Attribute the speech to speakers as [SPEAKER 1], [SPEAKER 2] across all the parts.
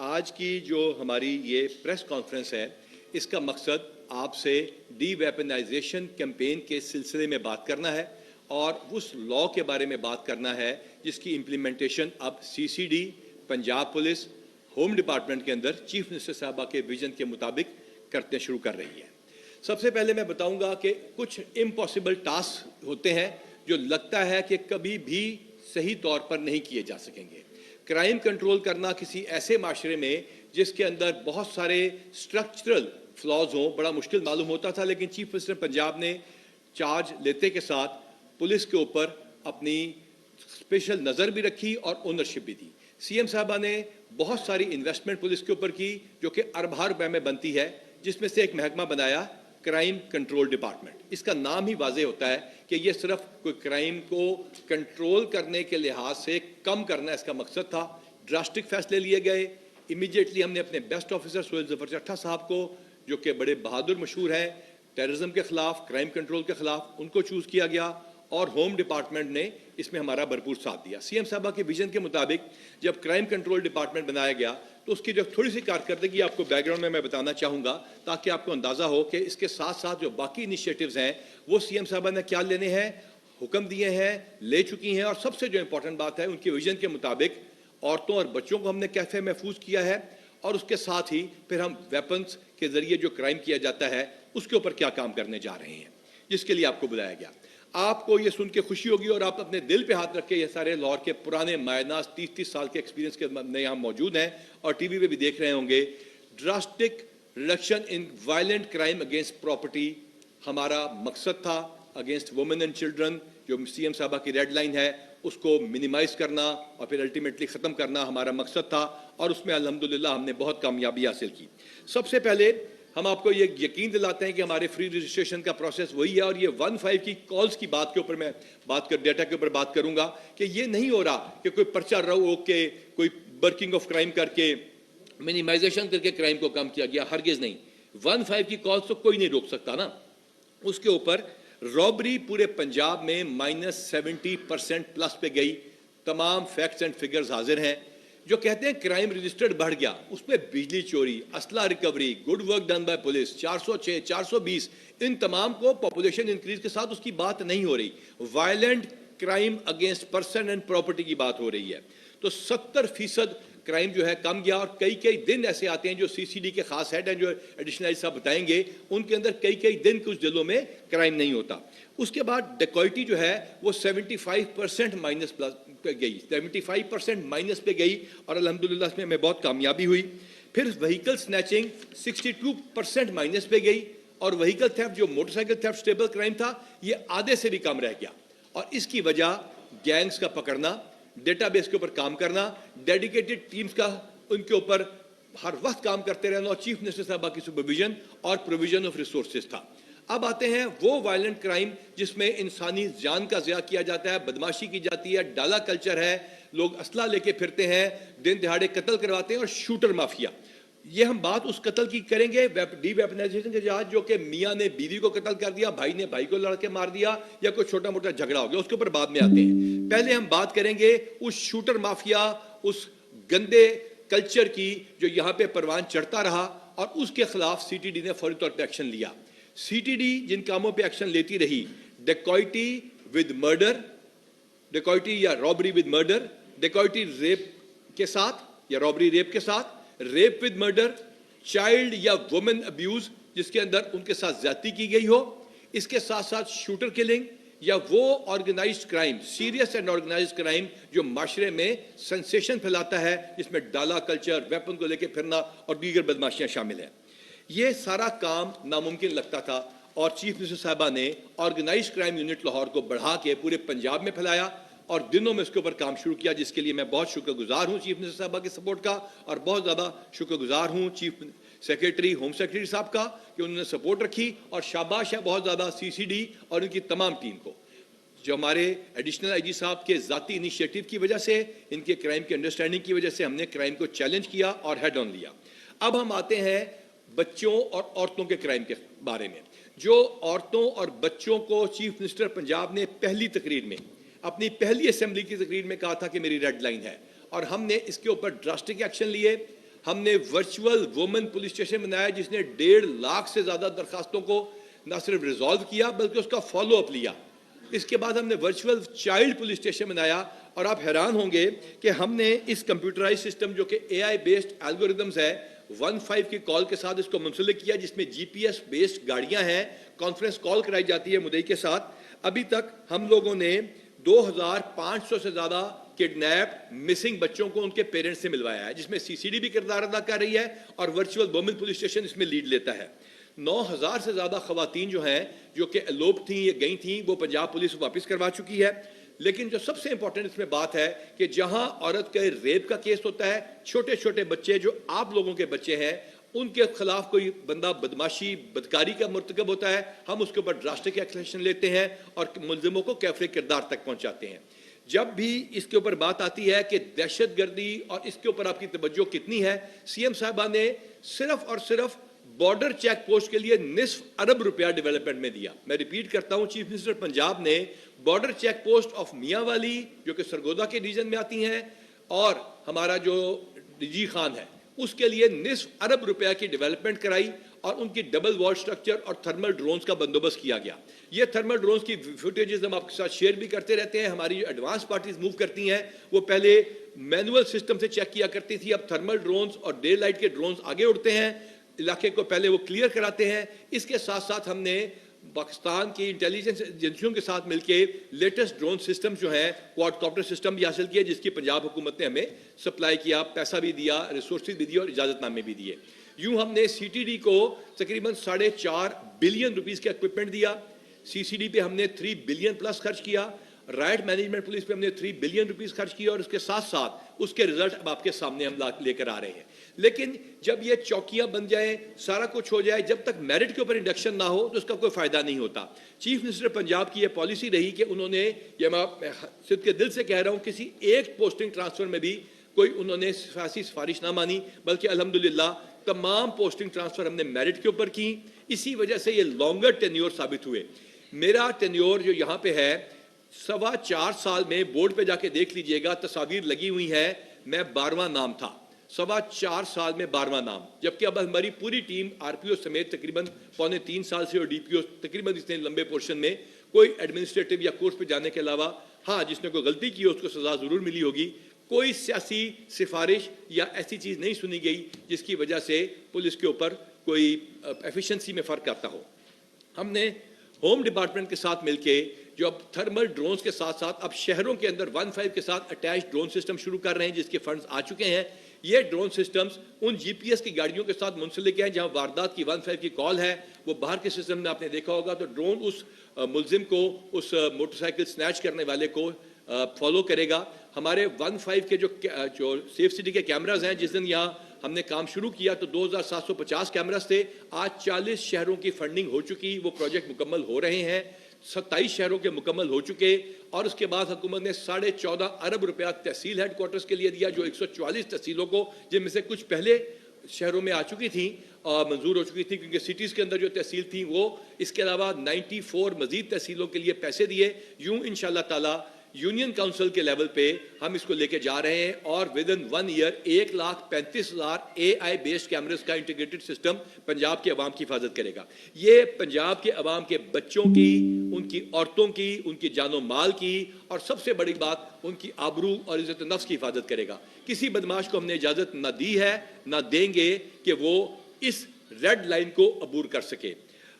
[SPEAKER 1] آج کی جو ہماری یہ پریس کانفرنس ہے اس کا مقصد آپ سے ڈی ویپنائزیشن کیمپین کے سلسلے میں بات کرنا ہے اور اس لاء کے بارے میں بات کرنا ہے جس کی امپلیمنٹیشن اب C C D, Punjab police, home department کے اندر چیف منسٹر صاحبہ کے ویژن کے مطابق کرتے شروع کر رہی ہے۔ سب سے پہلے میں بتاؤں گا کہ کچھ امپاسبل ٹاسک ہوتے ہیں جو لگتا ہے کہ کبھی بھی صحیح طور پر نہیں کیے جا سکیں گے۔ کرائم کنٹرول کرنا کسی ایسے معاشرے میں جس کے اندر بہت سارے سٹرکچرل فلاز ہوں بڑا مشکل معلوم ہوتا تھا، لیکن چیف منسٹر پنجاب نے چارج لیتے کے ساتھ پولیس کے اوپر اپنی اسپیشل نظر بھی رکھی اور اونرشپ بھی دی۔ سی ایم صاحبہ نے بہت ساری انویسٹمنٹ پولیس کے اوپر کی جو کہ اربوں روپے میں بنتی ہے، جس میں سے ایک محکمہ بنایا کرائم کنٹرول ڈپارٹمنٹ۔ اس کا نام ہی واضح ہوتا ہے کہ یہ صرف کوئی کرائم کو کنٹرول کرنے کے لحاظ سے کم کرنا اس کا مقصد تھا۔ ڈراسٹک فیصلے لیے گئے۔ امیڈیٹلی ہم نے اپنے بیسٹ آفیسر سہیل ظفر چٹھا صاحب کو، جو کہ بڑے بہادر مشہور ہیں ٹیررزم کے خلاف، کرائم کنٹرول کے خلاف، ان کو چوز کیا گیا اور ہوم ڈپارٹمنٹ نے اس میں ہمارا بھرپور ساتھ دیا۔ سی ایم صاحبہ کے ویژن کے مطابق جب کرائم کنٹرول ڈپارٹمنٹ بنایا گیا تو اس کی جو تھوڑی سی کارکردگی آپ کو بیک گراؤنڈ میں بتانا چاہوں گا تاکہ آپ کو اندازہ ہو کہ اس کے ساتھ ساتھ جو باقی انیشیٹوز ہیں وہ سی ایم صاحبہ نے کیا لینے ہیں، حکم دیے ہیں، لے چکی ہیں، اور سب سے جو امپورٹنٹ بات ہے ان کے ویژن کے مطابق عورتوں اور بچوں کو ہم نے کیسے محفوظ کیا ہے، اور اس کے ساتھ ہی پھر ہم ویپنز کے ذریعے جو کرائم کیا جاتا ہے اس کے اوپر کیا کام کرنے جا رہے ہیں، جس کے لیے آپ کو بلایا گیا۔ آپ کو یہ سن کے خوشی ہوگی اور آپ اپنے دل پہ ہاتھ رکھ کے یہ سارے لاہور کے پرانے مائناس 30 سال کے ایکسپیرینس کے میں یہاں موجود ہیں اور ٹی وی پہ بھی دیکھ رہے ہوں گے۔ Drastic reduction in violent crime against property ہمارا مقصد تھا، اگینسٹ وومن اینڈ چلڈرن جو سی ایم صاحبہ کی ریڈ لائن ہے اس کو منیمائز کرنا اور پھر الٹیمیٹلی ختم کرنا ہمارا مقصد تھا، اور اس میں الحمدللہ ہم نے بہت کامیابی حاصل کی۔ سب سے پہلے ہم آپ کو یہ یقین دلاتے ہیں کہ ہمارے فری رجسٹریشن کا پروسیس وہی ہے، اور یہ 15 کی کالز کی بات کے اوپر میں ڈیٹا کے اوپر بات کروں گا کہ یہ نہیں ہو رہا کہ کوئی پرچہ روک کے کوئی برکنگ آف کرائم کر کے منیمائزیشن کر کے کرائم کو کم کیا گیا، ہرگز نہیں۔ 15 کی کالز تو کوئی نہیں روک سکتا نا۔ اس کے اوپر رابری پورے پنجاب میں -70% پلس پہ گئی۔ تمام فیکٹس اینڈ فگرز حاضر ہیں۔ جو کہتے ہیں کرائم رجسٹرڈ بڑھ گیا، اس پہ بجلی چوری، اسلحہ recovery, good work done by police, 406، 420، ان تمام کو پاپولیشن انکریز کے ساتھ اس کی بات نہیں ہو رہی۔ Violent crime against person and property کی بات ہو رہی ہے۔ تو 70% کرائم جو ہے کم گیا، اور کئی دن ایسے آتے ہیں جو سی سی ڈی کے خاص ہیڈ ہیں جو ایڈیشنل صاحب بتائیں گے، ان کے اندر کئی دن کچھ ضلعوں میں کرائم نہیں ہوتا۔ اس کے بعد ڈیکوئٹی جو ہے وہ 75% مائنس پہ گئی، 75% مائنس پہ گئی، اور الحمدللہ اس میں ہمیں بہت کامیابی ہوئی۔ پھر وہیکل سنیچنگ 62% مائنس پہ گئی، اور وہیکل تھیفٹ جو motor cycle theft stable crime تھا یہ آدھے سے بھی کم رہ گیا، اور اس کی وجہ گینگز کا پکڑنا، ڈیٹا بیس کے اوپر کام کرنا، ڈیڈیکیٹڈ ٹیمز کا ان کے اوپر ہر وقت کام کرتے رہنا، اور چیف منسٹر صاحبہ کی سپرویژن اور پروویژن آف ریسورسز تھا۔ اب آتے ہیں وہ وائلنٹ کرائم جس میں انسانی جان کا ضیاع کیا جاتا ہے، بدماشی کی جاتی ہے، ڈالا کلچر ہے، لوگ اسلحہ لے کے پھرتے ہیں، دن دہاڑے قتل کرواتے ہیں، اور شوٹر مافیا۔ یہ ہم بات اس قتل کی کریں گے ڈی ویپنائزیشن کے جہاز جو کہ میاں نے بیوی کو قتل کر دیا، بھائی نے بھائی کو لڑ کے مار دیا، یا کوئی چھوٹا موٹا جھگڑا ہو گیا، اس کے اوپر بعد میں آتے ہیں۔ پہلے ہم بات کریں گے اس شوٹر مافیا، اس گندے کلچر کی جو یہاں پہ پروان چڑھتا رہا، اور اس کے خلاف سی ٹی ڈی نے فوری طور پہ ایکشن لیا۔ سی ٹی ڈی جن کاموں پہ ایکشن لیتی رہی، ڈیکوئٹی ود مرڈر، ڈیکوئٹی یا رابری ود مرڈر، ڈیکوئٹی ریپ کے ساتھ یا رابری ریپ کے ساتھ، ریپ ود مرڈر، چائلڈ یا وومن ابیوز جس کے اندر ان کے ساتھ زیادتی کی گئی ہو، اس کے ساتھ ساتھ شوٹر کلنگ، یا وہ organised crime, serious and organised crime جو معاشرے میں سنسیشن پھیلاتا ہے، جس میں ڈالا کلچر، ویپن کو لے کے پھرنا اور دیگر بدماشیاں شامل ہیں۔ یہ سارا کام ناممکن لگتا تھا، اور چیف منسٹر صاحبہ نے آرگنائزڈ کرائم یونٹ لاہور کو بڑھا کے پورے پنجاب میں پھیلایا، اور دنوں میں اس کے اوپر کام شروع کیا، جس کے لیے میں بہت شکر گزار ہوں چیف منسٹر صاحبہ کی سپورٹ کا، اور بہت زیادہ شکر گزار ہوں چیف سیکریٹری ہوم سیکریٹری صاحب کا کہ انہوں نے سپورٹ رکھی، اور شاباش ہے بہت زیادہ سی سی ڈی اور ان کی تمام ٹیم کو، جو ہمارے ایڈیشنل آئی جی صاحب کے ذاتی انیشیٹو کی وجہ سے، ان کے کرائم کی انڈرسٹینڈنگ کی وجہ سے ہم نے کرائم کو چیلنج کیا اور ہیڈ آن لیا۔ اب ہم آتے ہیں بچوں اور عورتوں کے کرائم کے بارے میں۔ جو عورتوں اور بچوں کو چیف منسٹر پنجاب نے پہلی تقریر میں، اپنی پہلی اسمبلی کی تقریر میں کہا تھا کہ میری ریڈ لائن ہے، اور ہم نے اس کے اوپر ڈراسٹک ایکشن لیے۔ ہم نے ورچوئل وومن پولیس اسٹیشن بنایا جس نے 1.5 لاکھ سے زیادہ درخواستوں کو نہ صرف ریزالو کیا بلکہ اس کا فالو اپ لیا. اس کے بعد ہم نے ورچوئل چائلڈ پولیس اسٹیشن بنایا, اور آپ حیران ہوں گے کہ ہم نے اس کمپیوٹرائز سسٹم جو کہ اے آئی بیسڈ الگوریدمز ہے 15 کی کال کے ساتھ اس کو منسلک کیا, جس میں جی پی ایس بیسڈ گاڑیاں ہیں, کانفرنس کال کرائی جاتی ہے مدعی کے ساتھ. ابھی تک ہم لوگوں نے 2500 سے زیادہ کڈنیپ مسنگ بچوں کو ان کے پیرنٹس سے ملوایا ہے, جس میں سی سی ڈی بھی کردار ادا کر رہی ہے اور ورچوئل وومن پولیس اسٹیشن اس میں لیڈ لیتا ہے. 9000 سے زیادہ خواتین جو ہیں جو کہ الوپ تھیں یا گئی تھیں وہ پنجاب پولیس واپس کروا چکی ہے. لیکن جو سب سے امپورٹنٹ اس میں بات ہے کہ جہاں عورت کے ریپ کا کیس ہوتا ہے, چھوٹے چھوٹے بچے جو آپ لوگوں کے بچے ہیں ان کے خلاف کوئی بندہ بدماشی بدکاری کا مرتکب ہوتا ہے, ہم اس کے اوپر ڈراسٹک ایکشن لیتے ہیں اور ملزموں کو کیفر کردار تک پہنچاتے ہیں. جب بھی اس کے اوپر بات آتی ہے کہ دہشت گردی اور اس کے اوپر آپ کی توجہ کتنی ہے, سی ایم صاحبہ نے صرف اور صرف بارڈر چیک پوسٹ کے لیے $2.5 ارب ڈیولپمنٹ میں دیا. میں ریپیٹ کرتا ہوں, چیف منسٹر پنجاب نے بارڈر چیک پوسٹ آف میاں والی جو کہ سرگودا کے ریجن میں آتی ہیں اور ہمارا جو ڈجی خان ہے اس کے لیے $2.5 ارب کی ڈیولپمنٹ کرائی, اور ان کی ڈبل وال سٹرکچر اور تھرمل ڈرونز کا بندوبست کیا گیا. یہ تھرمل ڈرونز کی فوٹیجز ہم آپ کے ساتھ شیئر بھی کرتے رہتے ہیں. ہماری جو ایڈوانس پارٹیز موو کرتی ہیں وہ پہلے مینول سسٹم سے چیک کیا کرتی تھی, اب تھرمل ڈرونز اور ڈے لائٹ کے ڈرونز آگے اڑتے ہیں, علاقے کو پہلے وہ کلیئر کراتے ہیں. اس کے ساتھ ساتھ ہم نے پاکستان کی انٹیلیجنس ایجنسیوں کے ساتھ مل کے لیٹسٹ ڈرون سسٹم جو ہیں کوارڈ کاپٹر سسٹم بھی حاصل کیا, جس کی پنجاب حکومت نے ہمیں سپلائی کیا, پیسہ بھی دیا, ریسورسز بھی دیے اور اجازت نامے بھی دیے. یوں ہم نے سی ٹی ڈی کو تقریباً $4.5 بلین کا اکوپمنٹ دیا, سی سی ڈی پہ ہم نے 3 بلین پلس خرچ کیا, رائٹ مینجمنٹ پولیس پہ ہم نے 3 بلین خرچ کیا, اور اس کے ساتھ ساتھ اس کے رزلٹ اب آپ کے سامنے ہم لے کر آ رہے ہیں. لیکن جب یہ چوکیاں بن جائیں, سارا کچھ ہو جائے, جب تک میرٹ کے اوپر انڈکشن نہ ہو تو اس کا کوئی فائدہ نہیں ہوتا. چیف منسٹر پنجاب کی یہ پالیسی رہی کہ انہوں نے, یہ میں صدق کے دل سے کہہ رہا ہوں, کسی ایک پوسٹنگ ٹرانسفر میں بھی کوئی انہوں نے سیاسی سفارش نہ مانی, بلکہ الحمدللہ تمام پوسٹنگ ٹرانسفر ہم نے میرٹ کے اوپر کی. اسی وجہ سے یہ لانگر ٹینیور ثابت ہوئے. میرا ٹینیور جو یہاں پہ ہے 4.25 سال میں, بورڈ پہ جا کے دیکھ لیجئے گا, تصاویر لگی ہوئی ہیں, میں 12واں نام تھا. 4.25 سال میں 12واں نام, جبکہ اب ہماری پوری ٹیم آر پی او سمیت تقریباً 3.25 سال سے, اور ڈی پی او تقریباً اتنے لمبے پورشن میں کوئی ایڈمنسٹریٹو یا کورس پہ جانے کے علاوہ, ہاں جس نے کوئی غلطی کی اس کو سزا ضرور ملی ہوگی, کوئی سیاسی سفارش یا ایسی چیز نہیں سنی گئی جس کی وجہ سے پولیس کے اوپر کوئی ایفیشنسی میں فرق آتا ہو. ہم نے ہوم ڈپارٹمنٹ کے ساتھ مل کے جو اب تھرمل ڈرونز کے ساتھ ساتھ اب شہروں کے اندر 15 کے ساتھ اٹیچ ڈرون سسٹم شروع کر رہے ہیں, جس کے فنڈز آ چکے ہیں. یہ ڈرون سسٹمز ان جی پی ایس کی گاڑیوں کے ساتھ منسلک ہیں, جہاں واردات کی 15 کی کال ہے وہ باہر کے سسٹم میں آپ نے دیکھا ہوگا تو ڈرون اس ملزم کو, اس موٹر سائیکل سنیچ کرنے والے کو فالو کرے گا. ہمارے 15 کے جو سیف سٹی کے کیمراز ہیں, جس دن یہاں ہم نے کام شروع کیا تو 2750 کیمراز تھے, آج 40 شہروں کی فنڈنگ ہو چکی, وہ پروجیکٹ مکمل ہو رہے ہیں, 27 شہروں کے مکمل ہو چکے. اور اس کے بعد حکومت نے $14.5 ارب تحصیل ہیڈ کوارٹرز کے لیے دیا, جو 144 تحصیلوں کو, جن میں سے کچھ پہلے شہروں میں آ چکی تھیں اور منظور ہو چکی تھی کیونکہ سٹیز کے اندر جو تحصیل تھیں وہ, اس کے علاوہ 94 مزید تحصیلوں کے لیے پیسے دیے. یوں انشاءاللہ تعالی یونین کاؤنسل کے لیول پہ ہم اس کو لے کے جا رہے ہیں, اور within 1 year 1,35,000 A I based cameras کا انٹیگریٹڈ سسٹم پنجاب کے عوام کی حفاظت کرے گا. یہ پنجاب کے عوام کے بچوں کی, ان کی عورتوں کی, ان کی جان و مال کی, اور سب سے بڑی بات ان کی آبرو اور عزت نفس کی حفاظت کرے گا. کسی بدماش کو ہم نے اجازت نہ دی ہے نہ دیں گے کہ وہ اس ریڈ لائن کو عبور کر سکے.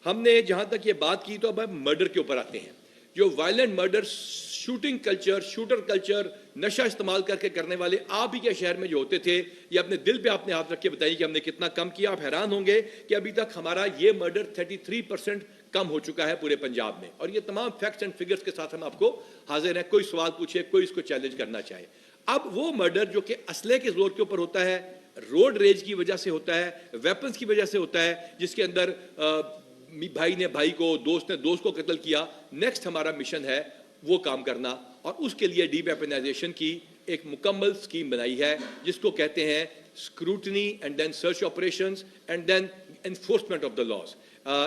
[SPEAKER 1] ہم نے جہاں تک یہ بات کی تو اب ہم مرڈر کے اوپر آتے ہیں. جو violent murder, shooting culture, shooter culture, نشہ استعمال کر کے کرنے والے آپ ہی کے شہر میں جو ہوتے تھے, یہ اپنے دل پہ آپ نے ہاتھ رکھ کے بتائیے کہ ہم نے کتنا کم کیا. آپ حیران ہوں گے کہ ابھی تک ہمارا یہ مرڈر 33% کم ہو چکا ہے پورے پنجاب میں, اور یہ تمام فیکٹس اینڈ فگرز کے ساتھ ہم آپ کو حاضر ہیں. کوئی سوال پوچھے, کوئی اس کو چیلنج کرنا چاہے. اب وہ مرڈر جو کہ اسلحے کے زور کے اوپر ہوتا ہے, روڈ ریج کی وجہ سے ہوتا ہے, ویپنز کی وجہ سے ہوتا ہے, جس کے اندر بھائی نے بھائی کو, دوست نے دوست کو قتل کیا, نیکسٹ ہمارا مشن ہے وہ کام کرنا, اور اس کے لیے ڈی ویپنائزیشن کی ایک مکمل سکیم بنائی ہے, جس کو کہتے ہیں scrutiny and then search operations and then enforcement of the laws.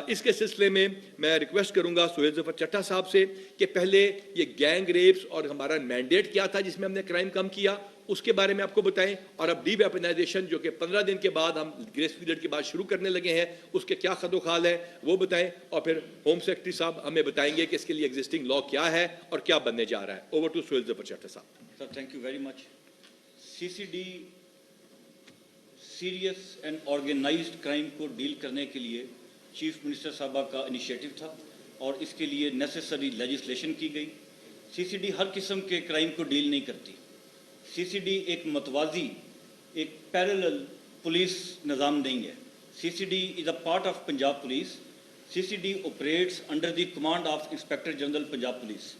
[SPEAKER 1] اس کے سلسلے میں میں ریکویسٹ کروں گا سہیل ظفر چٹھا صاحب سے کہ پہلے یہ گینگ ریپس اور ہمارا مینڈیٹ کیا تھا جس میں ہم نے کرائم کم کیا, اس کے بارے میں آپ کو بتائیں. اور اب ڈی ویپنائزیشن جو کہ 15 دن کے بعد ہم گریس پیریڈ کے بعد شروع کرنے لگے ہیں, اس کے کیا خد و خال ہے وہ بتائیں, اور پھر ہوم سیکرٹری صاحب ہمیں بتائیں گے کہ اس کے لیے ایگزسٹنگ لا کیا ہے اور کیا بننے جا رہا ہے. اوور ٹو سہیل ظفر چٹھا صاحب.
[SPEAKER 2] Sir thank you very much. CCD serious and organised crime کو ڈیل کرنے کے لیے چیف منسٹر صاحبہ کا انیشیٹو تھا اور اس کے لیے نیسیسری لیجسلیشن کی گئی. CCD ہر قسم کے کرائم کو ڈیل نہیں کرتی. CCD ایک متوازی, ایک پیرلل پولیس نظام نہیں ہے. CCD is a part of Punjab police. CCD operates under the command of inspector general Punjab police.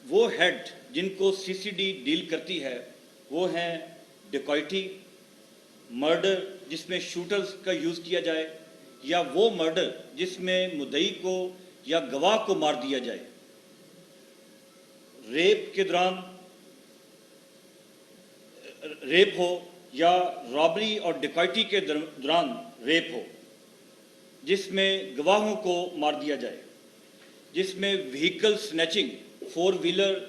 [SPEAKER 2] وہ ہیڈ جن کو CCD ڈیل کرتی ہے وہ ہیں ڈکیتی, مرڈر جس میں شوٹرز کا یوز کیا جائے, یا وہ مرڈر جس میں مدعی کو یا گواہ کو مار دیا جائے, ریپ کے دوران ریپ ہو, یا رابری اور ڈکیتی کے دوران ریپ ہو, جس میں گواہوں کو مار دیا جائے, جس میں وہیکل سنیچنگ, 4 ویلر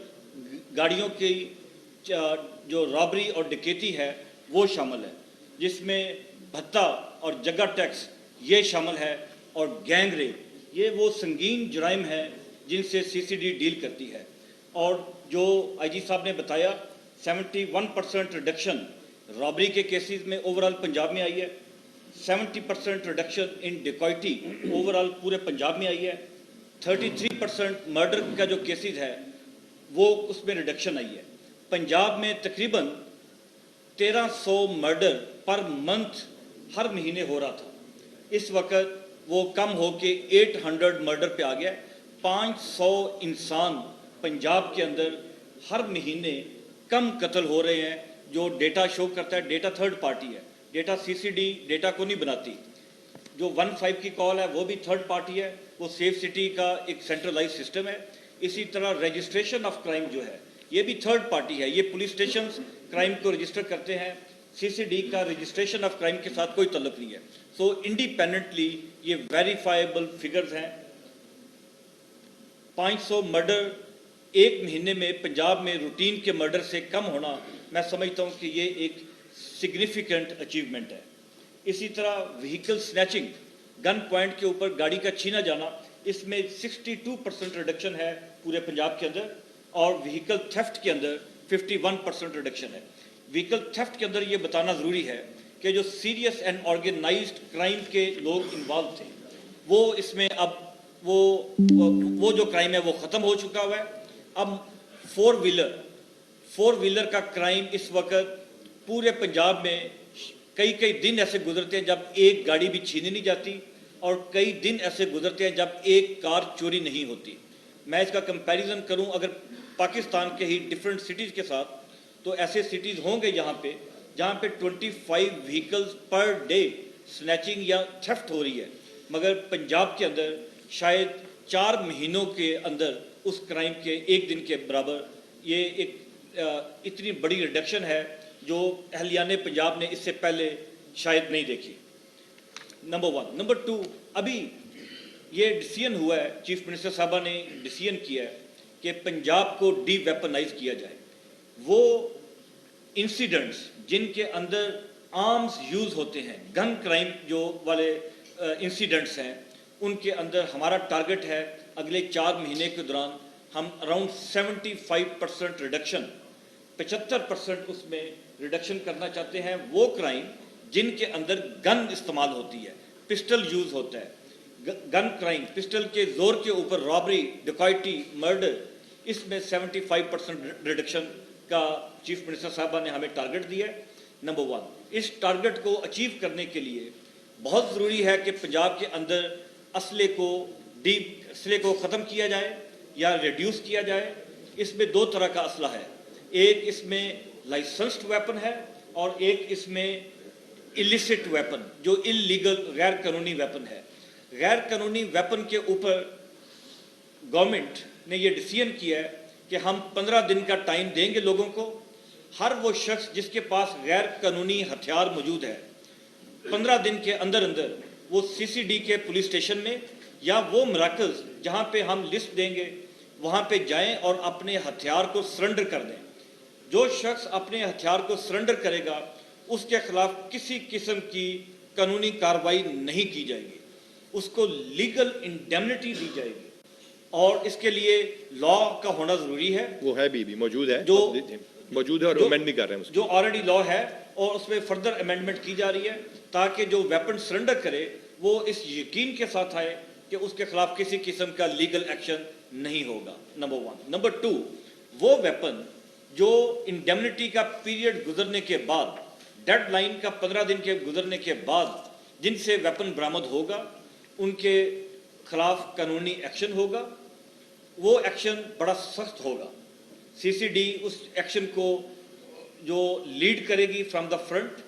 [SPEAKER 2] گاڑیوں کی جو رابری اور ڈکیتی ہے وہ شامل ہے, جس میں بھتہ اور جگہ ٹیکس یہ شامل ہے, اور گینگ ریپ. یہ وہ سنگین جرائم ہیں جن سے CCD ڈیل کرتی ہے. اور جو IG صاحب نے بتایا 71% ریڈکشن رابری کے کیسز میں اوورال پنجاب میں آئی ہے, 70% ریڈکشن ان ڈکیتی اوورال پورے پنجاب میں آئی ہے, 33% مرڈر کا جو کیسز ہے وہ اس میں ریڈکشن آئی ہے. پنجاب میں تقریباً 1300 مرڈر پر منتھ ہر مہینے ہو رہا تھا. اس وقت وہ کم ہو کے 800 مرڈر پہ آ گیا. 500 انسان پنجاب کے اندر ہر مہینے کم قتل ہو رہے ہیں. جو ڈیٹا شو کرتا ہے, ڈیٹا تھرڈ پارٹی ہے, ڈیٹا CCD ڈیٹا کو نہیں بناتی. جو 15 کی کال ہے وہ بھی تھرڈ پارٹی ہے, وہ سیف سٹی کا ایک سینٹرلائز سسٹم ہے. اسی طرح رجسٹریشن آف کرائم جو ہے یہ بھی تھرڈ پارٹی ہے, یہ پولیس اسٹیشنز کرائم کو رجسٹر کرتے ہیں. CCD کا رجسٹریشن آف کرائم کے ساتھ کوئی تعلق نہیں ہے. سو انڈیپینڈنٹلی یہ ویریفائبل فگرز ہیں. 500 مرڈر ایک مہینے میں پنجاب میں روٹین کے مرڈر سے کم ہونا, میں سمجھتا ہوں کہ یہ ایک سگنیفیکنٹ اچیومنٹ ہے. اسی طرح وہیکل سنیچنگ, گن پوائنٹ کے اوپر گاڑی کا چھینا جانا, اس میں 62% ریڈکشن ہے پورے پنجاب کے اندر, اور وہیکل تھیفٹ کے اندر 51% ریڈکشن ہے. وہیکل تھیفٹ کے اندر یہ بتانا ضروری ہے کہ جو سیریس اینڈ آرگنائزڈ کرائم کے لوگ انوالو تھے وہ اس میں اب وہ جو کرائم ہے وہ ختم ہو چکا ہوا ہے. اب 4 ویلر کا کرائم اس وقت پورے پنجاب میں کئی دن ایسے گزرتے ہیں جب ایک گاڑی بھی چھینی نہیں جاتی, اور کئی دن ایسے گزرتے ہیں جب ایک کار چوری نہیں ہوتی. میں اس کا کمپیریزن کروں اگر پاکستان کے ہی ڈیفرنٹ سٹیز کے ساتھ, تو ایسے سٹیز ہوں گے جہاں پہ 25 وہیکلز پر ڈے سنیچنگ یا تھیفٹ ہو رہی ہے, مگر پنجاب کے اندر شاید 4 مہینوں کے اندر اس کرائم کے ایک دن کے برابر. یہ ایک اتنی بڑی ریڈکشن ہے جو اہلیان پنجاب نے اس سے پہلے شاید نہیں دیکھی. نمبر 1. نمبر 2, ابھی یہ ڈیسیژن ہوا ہے, چیف منسٹر صاحبہ نے ڈیسیژن کیا ہے کہ پنجاب کو ڈی ویپنائز کیا جائے. وہ انسیڈنٹس جن کے اندر آرمز یوز ہوتے ہیں, گن کرائم جو والے انسیڈنٹس ہیں, ان کے اندر ہمارا ٹارگٹ ہے اگلے 4 مہینے کے دوران ہم اراؤنڈ 75% ریڈکشن, 75% اس میں ریڈکشن کرنا چاہتے ہیں. وہ کرائم جن کے اندر گن استعمال ہوتی ہے, پسٹل یوز ہوتا ہے, گن کرائم, پسٹل کے زور کے اوپر رابری, ڈکیتی, مرڈر, اس میں 75% ریڈکشن کا چیف منسٹر صاحبہ نے ہمیں ٹارگٹ دیا ہے. نمبر 1, اس ٹارگٹ کو اچیو کرنے کے لیے بہت ضروری ہے کہ پنجاب کے اندر اسلحے کو ختم کیا جائے یا ریڈیوس کیا جائے. اس میں 2 طرح کا اسلحہ ہے, ایک اس میں لائسنسڈ ویپن ہے اور ایک اس میں illicit ویپن جو انلیگل غیر قانونی ویپن ہے. غیر قانونی ویپن کے اوپر گورنمنٹ نے یہ ڈیسیژن کیا ہے کہ ہم 15 دن کا ٹائم دیں گے لوگوں کو. ہر وہ شخص جس کے پاس غیر قانونی ہتھیار موجود ہے 15 دن کے اندر وہ CCD کے پولیس اسٹیشن میں یا وہ مراکز جہاں پہ ہم لسٹ دیں گے وہاں پہ جائیں اور اپنے ہتھیار کو سرنڈر کر دیں. جو شخص اپنے ہتھیار کو سرنڈر کرے گا اس کے خلاف کسی قسم کی قانونی کارروائی نہیں کی جائے گی، اس کو لیگل انڈیمنٹی دی جائے گی، اور اس کے لیے لا کا ہونا ضروری ہے،
[SPEAKER 1] وہ ہے بھی موجود ہے، موجود ہے اور
[SPEAKER 2] جو
[SPEAKER 1] امینڈ بھی کر رہے ہیں اس کو،
[SPEAKER 2] جو آلریڈی لا ہے، اور اس میں فردر امینڈمنٹ کی جا رہی ہے تاکہ جو ویپن سرنڈر کرے وہ اس یقین کے ساتھ آئے کہ اس کے خلاف کسی قسم کا لیگل ایکشن نہیں ہوگا، نمبر 1۔ نمبر 2، وہ ویپن جو انڈیمنٹی کا پیریڈ گزرنے کے بعد، ڈیڈ لائن کا 15 دن کے گزرنے کے بعد جن سے ویپن برآمد ہوگا ان کے خلاف قانونی ایکشن ہوگا، وہ ایکشن بڑا سخت ہوگا۔ سی سی ڈی اس ایکشن کو جو لیڈ کرے گی from the front,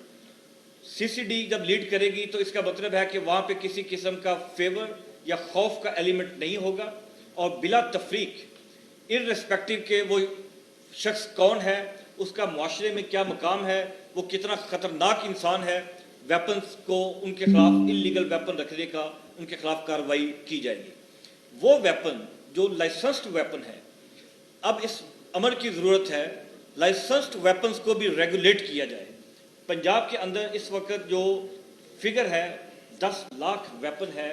[SPEAKER 2] C C D جب لیڈ کرے گی تو اس کا مطلب ہے کہ وہاں پہ کسی قسم کا فیور یا خوف کا ایلیمنٹ نہیں ہوگا، اور بلا تفریق ارریسپیکٹو کہ وہ شخص کون ہے، اس کا معاشرے میں کیا مقام ہے، وہ کتنا خطرناک انسان ہے، ویپنز کو ان کے خلاف انلیگل ویپن رکھنے کا ان کے خلاف کارروائی کی جائے گی۔ وہ ویپن جو لائسنسڈ ویپن ہے، اب اس امر کی ضرورت ہے لائسنسڈ ویپنز کو بھی ریگولیٹ کیا جائے۔ پنجاب کے اندر اس وقت جو فگر ہے 10 لاکھ ویپن ہے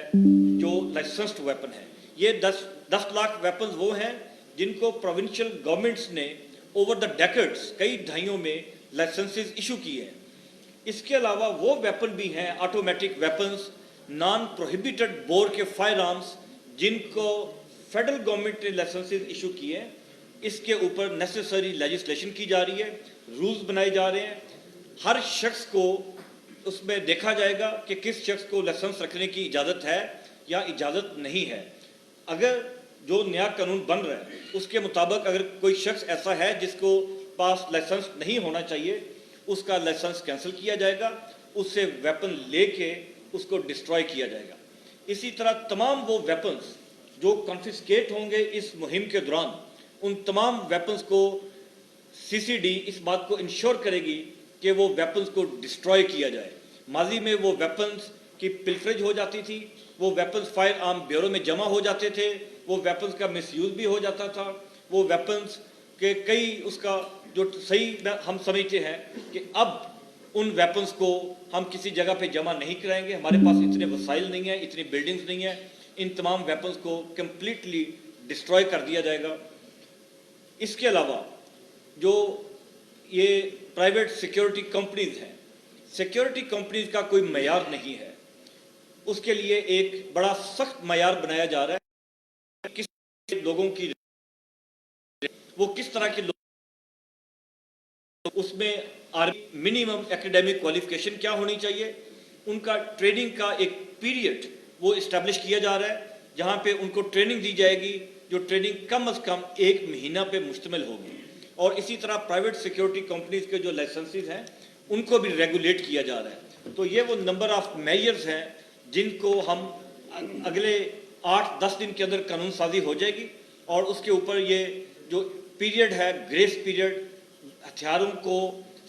[SPEAKER 2] جو لائسنسڈ ویپن ہے۔ یہ 10 لاکھ ویپنز وہ ہیں جن کو پروونشل گورنمنٹس نے اوور دا ڈیکڈز کئی دہائیوں میں لائسنسز ایشو کیے ہیں۔ اس کے علاوہ وہ ویپن بھی ہیں automatic weapons, non prohibited bore کے فائر آرمز جن کو فیڈرل گورنمنٹ نے لائسنسز ایشو کیے ہیں۔ اس کے اوپر نیسیسری لیجسلیشن کی جا رہی ہے، رولز بنائے جا رہے ہیں، ہر شخص کو اس میں دیکھا جائے گا کہ کس شخص کو لائسنس رکھنے کی اجازت ہے یا اجازت نہیں ہے۔ اگر جو نیا قانون بن رہا ہے اس کے مطابق اگر کوئی شخص ایسا ہے جس کو پاس لائسنس نہیں ہونا چاہیے، اس کا لائسنس کینسل کیا جائے گا، اس سے ویپن لے کے اس کو ڈسٹروائے کیا جائے گا۔ اسی طرح تمام وہ ویپنز جو کنفسکیٹ ہوں گے اس مہم کے دوران، ان تمام ویپنز کو سی سی ڈی اس بات کو انشور کرے گی کہ وہ ویپنز کو ڈسٹروائے کیا جائے۔ ماضی میں وہ ویپنز کی پلفریج ہو جاتی تھی، وہ ویپنز فائر آرم بیورو میں جمع ہو جاتے تھے، وہ ویپنز کا مس یوز بھی ہو جاتا تھا، وہ ویپنز کے کئی اس کا جو صحیح ہم سمجھتے ہیں کہ اب ان ویپنز کو ہم کسی جگہ پہ جمع نہیں کرائیں گے، ہمارے پاس اتنے وسائل نہیں ہیں، اتنی بلڈنگز نہیں ہیں، ان تمام ویپنز کو کمپلیٹلی ڈسٹروائے کر دیا جائے گا۔ اس کے علاوہ جو یہ پرائیویٹ سیکیورٹی کمپنیز ہیں، سیکیورٹی کمپنیز کا کوئی معیار نہیں ہے، اس کے لیے ایک بڑا سخت معیار بنایا جا رہا ہے، کس لوگوں کی وہ کس طرح کے لوگ، اس میں منیمم ایکیڈیمک کوالیفیکیشن کیا ہونی چاہیے، ان کا ٹریننگ کا ایک پیریڈ وہ اسٹیبلش کیا جا رہا ہے جہاں پہ ان کو ٹریننگ دی جائے گی جو ٹریننگ کم از کم 1 مہینہ پہ مشتمل ہوگی۔ اور اسی طرح پرائیویٹ سیکیورٹی کمپنیز کے جو لائسنسز ہیں ان کو بھی ریگولیٹ کیا جا رہا ہے۔ تو یہ وہ نمبر آف میجرز ہیں جن کو ہم اگلے 8-10 دن کے اندر قانون سازی ہو جائے گی، اور اس کے اوپر یہ جو پیریڈ ہے گریس پیریڈ ہتھیاروں کو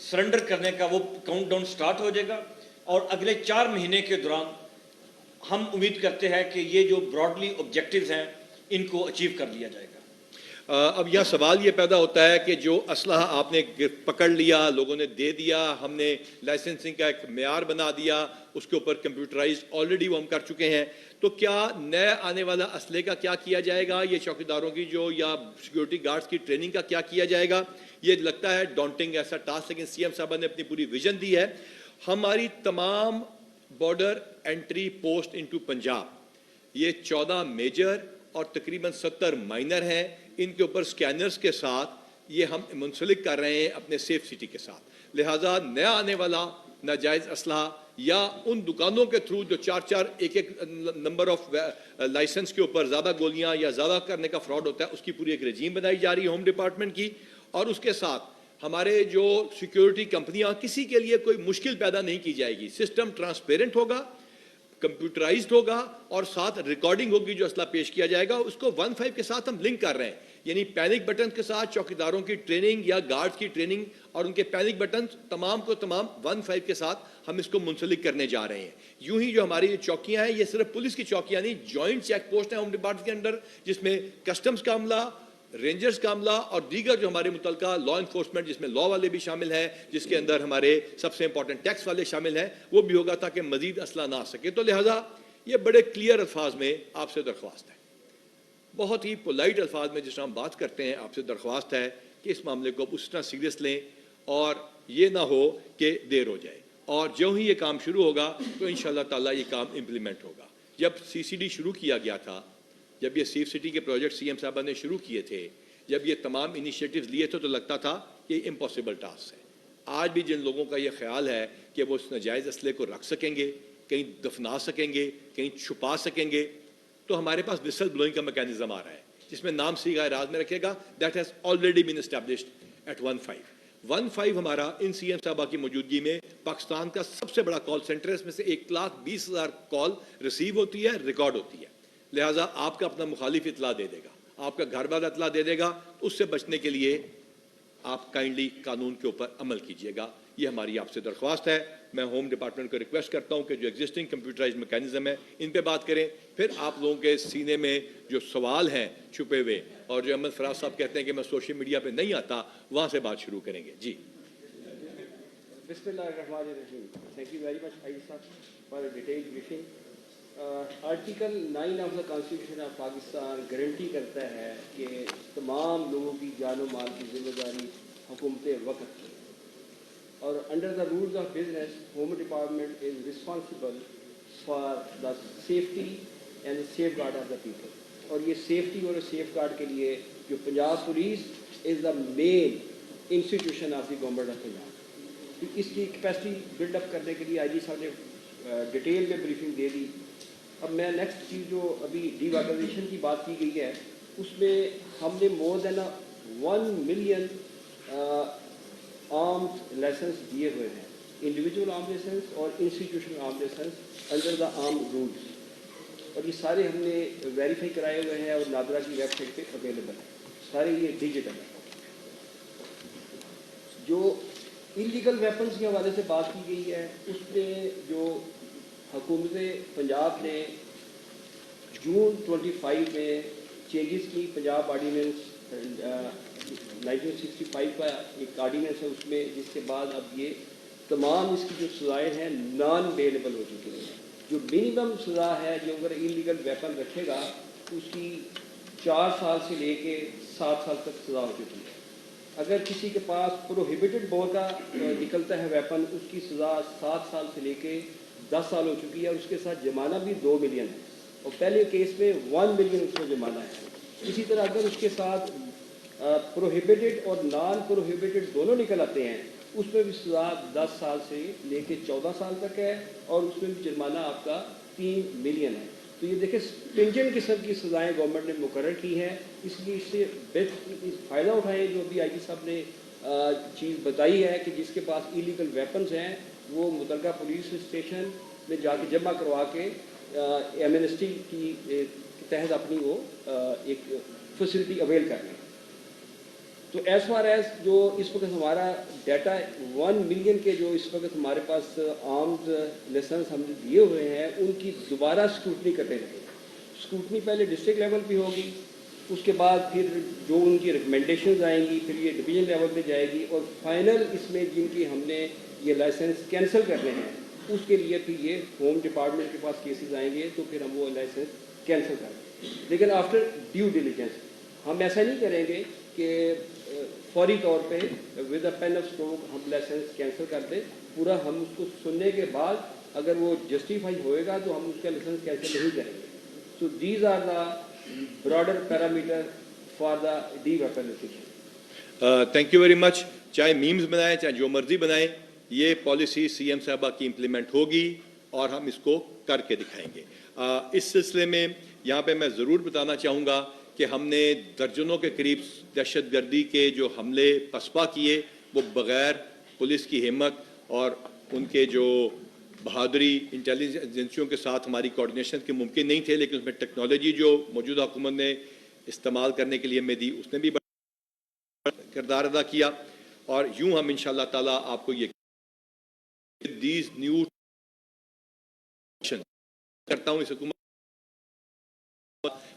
[SPEAKER 2] سرنڈر کرنے کا وہ کاؤنٹ ڈاؤن سٹارٹ ہو جائے گا، اور اگلے 4 مہینے کے دوران ہم امید کرتے ہیں کہ یہ جو براڈلی آبجیکٹیوز ہیں ان کو اچیو کر لیا جائے گا۔
[SPEAKER 1] اب یہاں سوال یہ پیدا ہوتا ہے کہ جو اسلحہ آپ نے پکڑ لیا، لوگوں نے دے دیا، ہم نے لائسنسنگ کا ایک معیار بنا دیا، اس کے اوپر کمپیوٹرائز آلریڈی وہ ہم کر چکے ہیں، تو کیا نئے آنے والا اسلحے کا کیا کیا جائے گا؟ یہ چوکیداروں کی جو یا سیکیورٹی گارڈز کی ٹریننگ کا کیا کیا جائے گا؟ یہ لگتا ہے ڈانٹنگ ایسا ٹاسک، لیکن سی ایم صاحبہ نے اپنی پوری ویژن دی ہے۔ ہماری تمام border entry post into Punjab, یہ 14 میجر اور تقریباً 70 مائنر ہیں، ان کے اوپر سکینرز کے ساتھ یہ ہم منسلک کر رہے ہیں اپنے سیف سٹی کے ساتھ۔ لہٰذا نیا آنے والا ناجائز اسلحہ یا ان دکانوں کے تھرو جو 4 ایک نمبر آف لائسنس کے اوپر زیادہ گولیاں یا زیادہ کرنے کا فراڈ ہوتا ہے، اس کی پوری ایک رجیم بنائی جا رہی ہے ہوم ڈپارٹمنٹ کی، اور اس کے ساتھ ہمارے جو سیکیورٹی کمپنیاں کسی کے لیے کوئی مشکل پیدا نہیں کی جائے گی، سسٹم ٹرانسپیرنٹ ہوگا، کمپیوٹرائزڈ ہوگا، اور ساتھ ریکارڈنگ ہوگی جو اسلحہ پیش کیا جائے گا، اس کو 1.5 کے ساتھ ہم لنک کر رہے ہیں، یعنی پینک بٹن کے ساتھ چوکیداروں کی ٹریننگ یا گارڈز کی ٹریننگ اور ان کے پینک بٹن تمام کو تمام 1.5 کے ساتھ ہم اس کو منسلک کرنے جا رہے ہیں۔ یوں ہی جو ہماری یہ چوکیاں ہیں، یہ صرف پولیس کی چوکیاں نہیں، جوائنٹ چیک پوسٹ ہیں ہوم ڈپارٹمنٹ کے اندر، جس میں کسٹمز کا عملہ، رینجرز کا عملہ اور دیگر جو ہمارے متعلقہ لا انفورسمنٹ، جس میں لا والے بھی شامل ہیں، جس کے اندر ہمارے سب سے امپورٹنٹ ٹیکس والے شامل ہیں، وہ بھی ہوگا تاکہ مزید اسلحہ نہ آ سکے. تو لہٰذا یہ بڑے کلیئر الفاظ میں آپ سے درخواست ہے، بہت ہی پولائٹ الفاظ میں جس طرح ہم بات کرتے ہیں، آپ سے درخواست ہے کہ اس معاملے کو اس طرح سیریس لیں اور یہ نہ ہو کہ دیر ہو جائے. اور جو ہی یہ کام شروع ہوگا تو انشاءاللہ تعالیٰ یہ کام امپلیمنٹ ہوگا. جب سی سی ڈی شروع کیا گیا تھا، جب یہ سیف سٹی کے پروجیکٹ سی ایم صاحبہ نے شروع کیے تھے، جب یہ تمام انیشیٹوز لیے تھے، تو لگتا تھا کہ یہ امپاسبل ٹاسک ہے. آج بھی جن لوگوں کا یہ خیال ہے کہ وہ اس ناجائز اسلحے کو رکھ سکیں گے، کہیں دفنا سکیں گے، کہیں چھپا سکیں گے، تو ہمارے پاس وسل بلوئنگ کا میکینزم آ رہا ہے جس میں نام صیغہ راز میں رکھے گا. That has already been established at 15 ہمارا ان سی ایم صاحبہ کی موجودگی میں پاکستان کا سب سے بڑا کال سینٹر ہے. اس میں سے 1,20,000 کال ریسیو ہوتی ہے، ریکارڈ ہوتی ہے. لہٰذا آپ کا اپنا مخالف اطلاع دے دے گا، آپ کا گھر والا اطلاع دے دے گا. اس سے بچنے کے لیے آپ کائنڈلی قانون کے اوپر عمل کیجیے گا. یہ ہماری آپ سے درخواست ہے. میں ہوم ڈپارٹمنٹ کو ریکویسٹ کرتا ہوں کہ جو ایگزسٹنگ کمپیوٹرائز میکینزم ہے ان پہ بات کریں. پھر آپ لوگوں کے سینے میں جو سوال ہیں چھپے ہوئے، اور جو احمد فراز صاحب کہتے ہیں کہ میں سوشل میڈیا پہ نہیں آتا، وہاں سے بات شروع کریں گے. جی
[SPEAKER 3] بسم اللہ الرحمن الرحیم. تھینک یو ویری مچ عائد صاحب for a detailed briefing. Article 9 of the constitution of Pakistan guarantee کرتا ہے کہ تمام لوگوں کی جان و مال کی ذمہ داری حکومت وقت کی، اور under the rules of business home department is responsible for the safety and safeguard of the people. اور یہ سیفٹی اور سیف گارڈ کے لیے جو Punjab police is the main institution of the government of Punjab. اس کی کیپیسٹی بلڈ اپ کرنے کے لیے آئی جی صاحب نے ڈیٹیل میں بریفنگ دے دی. اب میں نیکسٹ چیز جو ابھی ڈی ویپنائزیشن کی بات کی گئی ہے، اس میں ہم نے more than 1 million arms licence دیے ہوئے ہیں، انڈیویجول آرم لائسنس اور institutional arm licence under the arm rules. اور یہ سارے ہم نے ویریفائی کرائے ہوئے ہیں اور نادرا کی ویب سائٹ پہ اویلیبل ہیں. سارے یہ ڈیجیٹل ہیں. جو انلیگل ویپنس کے حوالے سے بات کی گئی ہے، اس میں جو حکومت پنجاب نے جون 25 میں چینجز کی، پنجاب آرڈیننس 1965 کا ایک آرڈیننس ہے اس میں، جس کے بعد اب یہ تمام اس کی جو سزائیں ہیں نان بیلیبل ہو چکی ہیں. جو منیمم سزا ہے جو اگر انلیگل ویپن رکھے گا اس کی 4 سال سے لے کے 7 سال تک سزا ہو چکی ہے. اگر کسی کے پاس پروہیبیٹڈ بور کا نکلتا ہے ویپن، اس کی سزا 7 سال سے لے کے 10 سال ہو چکی ہے، اور اس کے ساتھ جرمانہ بھی 2 ملین ہے، اور پہلے کیس میں 1 ملین اس میں جرمانہ ہے. اسی طرح اگر اس کے ساتھ پروہیبیٹڈ اور نان پروہیبیٹڈ دونوں نکل آتے ہیں، اس میں بھی سزا 10 سال سے لے کے 14 سال تک ہے، اور اس میں بھی جرمانہ آپ کا 3 ملین ہے. تو یہ دیکھیں اسٹرنجنٹ قسم کی سزائیں گورنمنٹ نے مقرر کی ہیں. اس لیے اس سے فائدہ اٹھائیں. جو بھی آئی جی صاحب نے چیز بتائی ہے کہ جس کے پاس ایلیگل ویپنز ہیں وہ متعلقہ پولیس اسٹیشن میں جا کے جمع کروا کے ایمنسٹی کی تحت اپنی وہ ایک فیسلٹی اویل کر لیں. تو ایز فار ایز جو اس وقت ہمارا ڈیٹا 1 ملین کے جو اس وقت ہمارے پاس آرمز لائسنس ہم دیے ہوئے ہیں، ان کی دوبارہ اسکروٹنی کرنے لگے. اسکروٹنی پہلے ڈسٹرکٹ لیول پہ ہوگی، اس کے بعد پھر جو ان کی ریکمنڈیشنز آئیں گی، پھر یہ ڈویژن لیول پہ جائے گی، اور فائنل اس میں جن کی ہم نے یہ لائسنس کینسل کرنے ہیں اس کے لیے پھر یہ ہوم ڈپارٹمنٹ کے پاس کیسز آئیں گے، تو پھر ہم وہ لائسنس کینسل کریں گے. لیکن آفٹر ڈیو ڈیلیجنس ہم ایسا نہیں کریں گے کہ فوری طور پہ with a pen of stroke ہم لائسنس کینسل کر دیں. پورا ہم اس کو سننے کے بعد اگر وہ جسٹیفائی ہوئے گا تو ہم اس کا لائسنس کینسل نہیں کریں گے. So these are the broader parameter for the deweaponisation.
[SPEAKER 1] Thank you very much. چاہے میمز بنائیں، چاہے جو مرضی بنائیں، یہ پالیسی سی ایم صاحبہ کی امپلیمنٹ ہوگی اور ہم اس کو کر کے دکھائیں گے. اس سلسلے میں یہاں پہ میں ضرور بتانا چاہوں گا کہ ہم نے درجنوں کے قریب دہشت گردی کے جو حملے پسپا کیے، وہ بغیر پولیس کی ہمت اور ان کے جو بہادری انٹیلیجنس ایجنسیوں کے ساتھ ہماری کوارڈینیشن کے ممکن نہیں تھے. لیکن اس میں ٹیکنالوجی جو موجودہ حکومت نے استعمال کرنے کے لیے ہمیں دی، اس نے بھی بڑا کردار ادا کیا. اور یوں ہم انشاءاللہ تعالیٰ آپ کو یہ دیز نیو کرتا ہوں. اس حکومت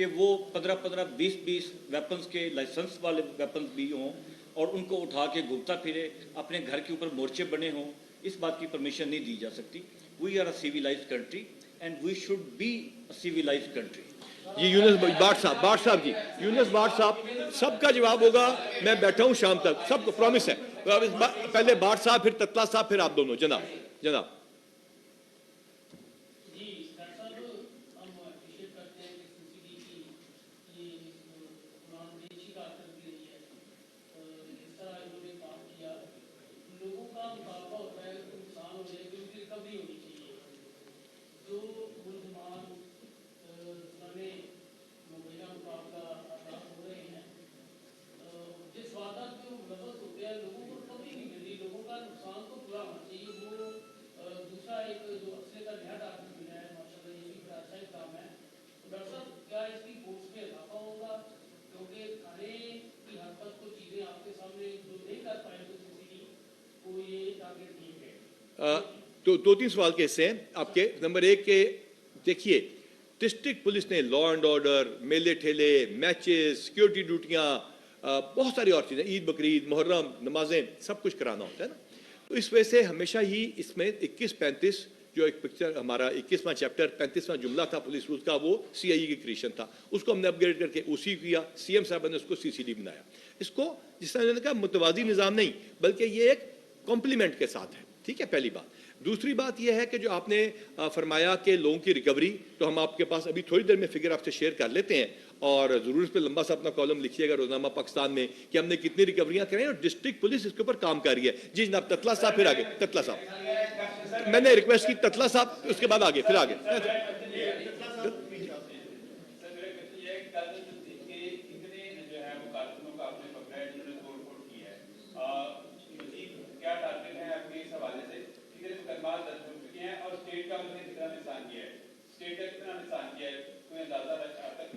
[SPEAKER 2] کہ وہ 15-15, 20-20 ویپنز کے لائسنس والے ویپنز بھی ہوں اور ان کو اٹھا کے گھومتا پھرے، اپنے گھر کے اوپر مورچے بنے ہوں، اس بات کی پرمیشن نہیں دی جا سکتی. We are a civilized country and we should be a civilized country.
[SPEAKER 1] جی یونس بھٹ صاحب جی، یونس بھٹ صاحب سب کا جواب ہوگا. میں بیٹھا ہوں شام تک، سب کو پرومس ہے. پہلے بھٹ صاحب، پھر تتلا صاحب، پھر آپ دونوں. جناب
[SPEAKER 4] جی ڈاکٹر صاحب، ہم اپریشیٹ کرتے ہیں کہ CCD کی یہ قرآن دیشی کا اثر بھی رہی ہے. جس طرح انہوں نے کام کیا، لوگوں کا مطالبہ ہوتا ہے کہ نقصان ہو جائے کہ ان کی ریکوری ہونی چاہیے. جو ملزمان مبینہ مقابلہ آزاد ہو رہے ہیں، جس وعدات پہ وہ لفظ ہوتے ہیں، لوگوں کو ریکوری نہیں مل رہی، لوگوں کا نقصان تو پورا ہونا چاہیے. وہ دوسرا ایک جو اسلحے کا نیا ڈاکٹر ملا ہے، ماشاء اللہ یہ بھی بڑا اچھا اقدام ہے. تو ڈاکٹر صاحب کیا اس کی فورس میں اضافہ ہوگا؟ کیونکہ کھانے کی حد تک تو چیزیں آپ کے سامنے جو نہیں کر پائے تو CCD کو یہ ٹارگیٹ نہیں ہے.
[SPEAKER 1] تو 2-3 سوال کے حصے ہیں آپ کے. نمبر 1 کہ دیکھیے ڈسٹرکٹ پولیس نے لا اینڈ آرڈر، میلے ٹھیلے، میچز، سیکیورٹی ڈیوٹیاں، بہت ساری اور چیزیں، عید بقرعید، محرم، نمازیں، سب کچھ کرانا ہوتا ہے نا. تو اس وجہ سے ہمیشہ ہی اس میں 21-35 جو ایک پکچر ہمارا 21واں چیپٹر 35واں جملہ تھا پولیس رولز کا، وہ CIE کی کریشن تھا. اس کو ہم نے اپ گریڈ کر کے OC کیا. CM صاحب نے اس کو CCD بنایا. اس کو جس طرح میں نے کہا متوازی نظام نہیں بلکہ یہ ایک کمپلیمنٹ کے ساتھ ہے. ٹھیک ہے، پہلی بات. دوسری بات یہ ہے کہ جو آپ نے فرمایا کہ لوگوں کی ریکوری، تو ہم آپ کے پاس ابھی تھوڑی دیر میں فگر آپ سے شیئر کر لیتے ہیں، اور ضرور اس پہ لمبا سا اپنا کالم لکھیے گا روزنامہ پاکستان میں کہ ہم نے کتنی ریکوریاں کریں اور ڈسٹرکٹ پولیس اس کے اوپر کام کر رہی ہے. جی جناب تتلا صاحب، پھر آگے. تتلا صاحب میں نے ریکویسٹ کی، تتلا صاحب اس کے بعد آگے، پھر آگے.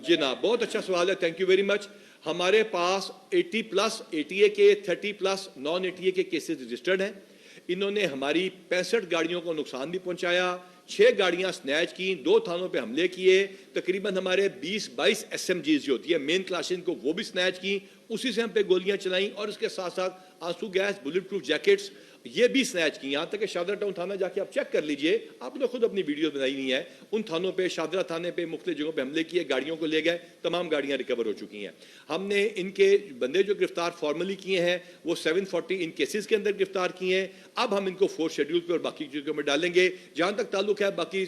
[SPEAKER 1] جناب بہت اچھا سوال ہے، تھینک یو ویری مچ. ہمارے پاس 80+ ATA کے 30+ نان ATA کے کیسز رجسٹرڈ ہیں. انہوں نے ہماری 65 گاڑیوں کو نقصان بھی پہنچایا، 6 گاڑیاں سنیچ کی، 2 تھانوں پہ حملے کیے، تقریباً ہمارے 20-22 SMGs جو ہوتی ہے مین کلاشن کو وہ بھی سنیچ کی، اسی سے ہم پہ گولیاں چلائیں، اور اس کے ساتھ ساتھ آنسو گیس، بلٹ پروف جیکٹس یہ بھی سنیچ کی. یہاں تک کہ شادرہ ٹاؤن تھانہ جا کے آپ چیک کر لیجئے، آپ نے خود اپنی ویڈیو بنائی نہیں ہے، ان تھانوں پہ، شادرہ تھانے پہ، مختلف جگہوں پہ حملے کیے، گاڑیوں کو لے گئے، تمام گاڑیاں ریکور ہو چکی ہیں. ہم نے ان کے بندے جو گرفتار فارملی کیے ہیں وہ 740 ان کیسز کے اندر گرفتار کیے ہیں. اب ہم ان کو 4 شیڈول پہ اور باقی چیزوں میں ڈالیں گے. جہاں تک تعلق ہے باقی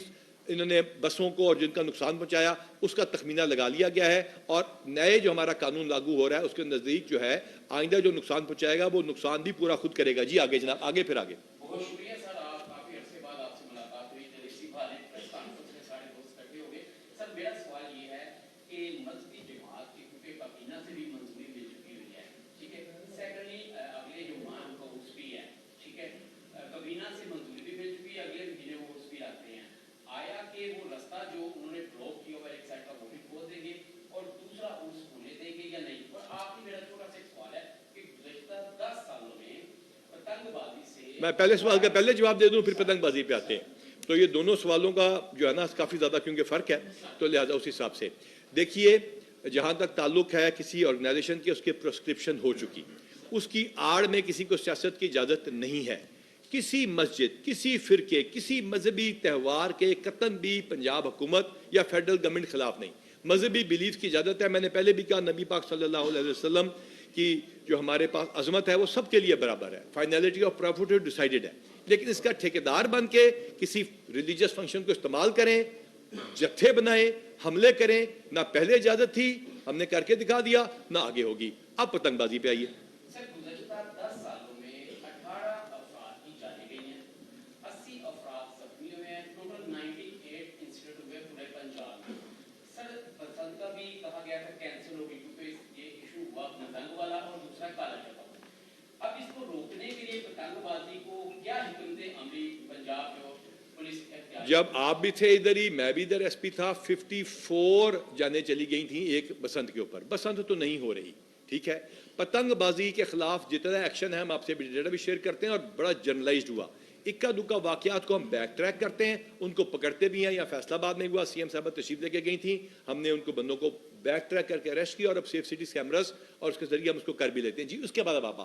[SPEAKER 1] انہوں نے بسوں کو اور جن کا نقصان پہنچایا اس کا تخمینہ لگا لیا گیا ہے، اور نئے جو ہمارا قانون لاگو ہو رہا ہے اس کے نزدیک جو ہے آئندہ جو نقصان پہنچائے گا وہ نقصان بھی پورا خود کرے گا. جی آگے جناب، آگے پھر آگے.
[SPEAKER 5] بہت شکریہ سر، آپ کافی عرصے بعد آپ سے ملاقات ہوئی، اسی بہانے پریس کانفرنس میں سارے دوست اکٹھے ہو گئے. سر میرا سوال یہ ہے کہ مذہبی جماعت کی کیونکہ کابینہ سے بھی منظوری مل چکی ہوئی ہے، ٹھیک ہے. سیکنڈلی اگلے جو ماہ کا عرس بھی ہے، ٹھیک ہے، کابینہ سے منظوری بھی مل چکی ہے، اگلے مہینے وہ عرس بھی آتے ہیں. آیا کہ وہ رستہ جو انہوں نے بلاک کیا ہوا ایک سائڈ کا وہ بھی کھول دیں گے اور دوسرا عرس ہونے دیں گے یا نہیں؟ اور آخری میرا چھوٹا سا ایک سوال ہے کہ گزشتہ 10 سالوں میں پتنگ بازی سے، میں
[SPEAKER 1] پہلے سوال کا پہلے جواب دے دوں پھر پتنگ بازی پہ آتے ہیں. تو یہ دونوں سوالوں کا جو ہے نا کافی زیادہ کیونکہ فرق ہے، تو لہٰذا اس حساب سے دیکھیے. جہاں تک تعلق ہے کسی آرگنائزیشن کی، اس کے پرسکرپشن ہو چکی، اس کی آڑ میں کسی کو سیاست کی اجازت نہیں ہے. کسی مسجد، کسی فرقے، کسی مذہبی تہوار کے قطعاً بھی پنجاب حکومت یا فیڈرل گورنمنٹ خلاف نہیں. مذہبی بیلیف کی اجازت ہے. میں نے پہلے بھی کہا نبی پاک صلی اللہ علیہ وسلم کی جو ہمارے پاس عظمت ہے وہ سب کے لیے برابر ہے. فائنلٹی آف پروفٹ ڈیسائیڈڈ ہے، لیکن اس کا ٹھیکیدار بن کے کسی ریلیجیس فنکشن کو استعمال کریں، جتھے بنائیں، حملے کریں، نہ پہلے اجازت تھی، ہم نے کر کے دکھا دیا، نہ آگے ہوگی. اب پتنگ بازی پہ آئیے.
[SPEAKER 5] سر گزشتہ 10 سالوں میں 18 افراد کی جانیں گئی ہیں، 80 افراد زخمی ہوئے ہیں، ٹوٹل 98 انسیڈنٹ ہوئے پورے پنجاب میں. سر پسند کا بھی کہا گیا تھا کینسل ہوگی کیونکہ یہ ایشو ہوا پتنگ والا اور دوسرا کالا جگہ. اب اس کو روکنے کے لیے پتنگ بازی کو کیا حکمت عملی پنجاب جو پولیس اختیار،
[SPEAKER 1] جب آپ بھی تھے ادھر ہی، میں بھی ادھر SP تھا، 54 جانیں چلی گئی تھیں ایک بسنت کے اوپر. بسنت تو نہیں ہو رہی، ٹھیک ہے. پتنگ بازی کے خلاف جتنا ایکشن ہے ہم آپ سے ڈیٹا بھی شیئر کرتے ہیں اور بڑا جنرلائزڈ ہوا. اکا دکا واقعات کو ہم بیک ٹریک کرتے ہیں، ان کو پکڑتے بھی ہیں. یا فیصلہ آباد میں ہوا، CM صاحبہ تشریف لے کے گئی تھیں، ہم نے ان کو بندوں کو بیک ٹریک کر کے اریسٹ کیا اور اب سیف سٹیز کیمراز اور اس کے ذریعے ہم اس کو کر بھی لیتے ہیں. جی اس کے بعد اب آپ